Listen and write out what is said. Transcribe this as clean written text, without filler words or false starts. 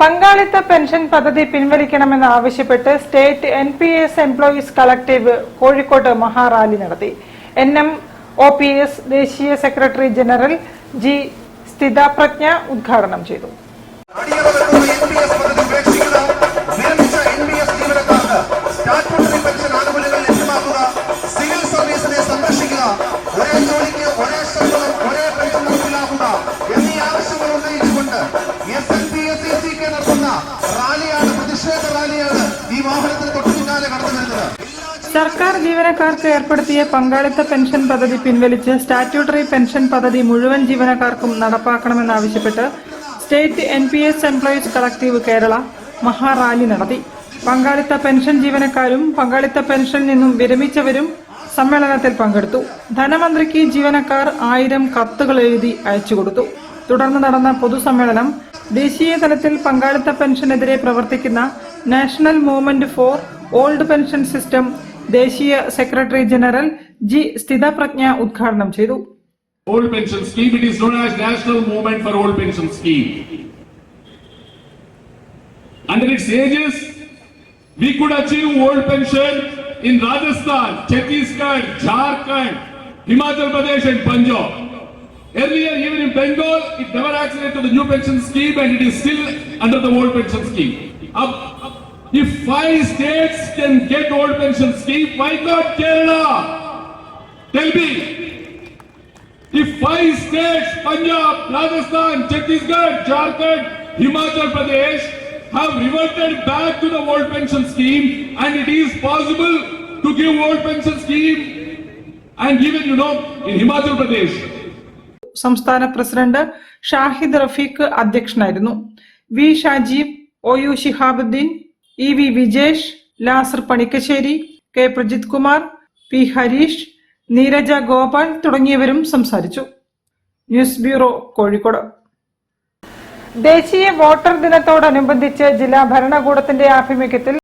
പങ്കാളിത്ത പെൻഷൻ പദ്ധതി പിൻവലിക്കണമെന്ന് ആവശ്യപ്പെട്ട് state NPS employees collective Kozhikode മഹാറാലി നടത്തി. NMOPS ദേശീയ സെക്രട്ടറി ജനറൽ G. സ്ഥിതപ്രജ്ഞ ഉദ്ഘാടനം ചെയ്തു. സർക്കാർ ജീവനക്കാർക്ക് ഏർപ്പെടുത്തിയ പങ്കാളിത്ത പെൻഷൻ പദ്ധതി പിൻവലിച്ച് സ്റ്റാറ്റ്യൂട്ടറി പെൻഷൻ പദ്ധതി മുഴുവൻ ജീവനക്കാർക്കും നടപ്പാക്കണമെന്നാവശ്യപ്പെട്ട് state NPS employees collective Kerala മഹാറാലി നടത്തി. പങ്കാളിത്ത പെൻഷൻ ജീവനക്കാരും പങ്കാളിത്ത പെൻഷനിൽ നിന്നും വിരമിച്ചവരും സമ്മേളനത്തിൽ പങ്കെടുത്തു. ധനമന്ത്രിക്ക് ജീവനക്കാർ 1000 കത്തുകൾ എഴുതി അയച്ചുകൊടുത്തു. തുടർന്ന് നടന്ന പൊതുസമ്മേളനം ദേശീയ തലത്തിൽ പങ്കാളിത്ത പെൻഷനെതിരെ പ്രവർത്തിക്കുന്ന national movement for old pension system ദേശീയ സെക്രട്ടറി ജനറൽ G. സ്ഥിതപ്രജ്ഞ ഉദ്ഘാടനം ചെയ്തു. Old pension scheme, it is known as National Movement for Old Pension Scheme. Under its aegis, we could achieve old pension in Rajasthan, Chhattisgarh, Jharkhand, Himachal Pradesh and Punjab. Earlier, even in Bengal, it never accepted to the new pension scheme and it is still under the old pension scheme. If 5 states can get old pension scheme, why not Kerala? Tell me. If 5 states, Punjab, Rajasthan, Chhattisgarh, Jharkhand, Himachal Pradesh have reverted back to the old pension scheme and it is possible to give old pension scheme and even in Himachal Pradesh. സംസ്ഥാന president Shahid Rafeeq അധ്യക്ഷനായിരുന്നു. V Shajeeb, OU Shihabuddin, EV Vijesh, Lazar Panikkassery, K. Prajith Kumar, P. Harish, Neeraja Gopal തുടങ്ങിയവരും സംസാരിച്ചു. News bureau, Kozhikode. ദേശീയ voter ദിനത്തോടനുബന്ധിച്ച് ജില്ലാ ഭരണകൂടത്തിന്റെ ആഭിമുഖ്യത്തിൽ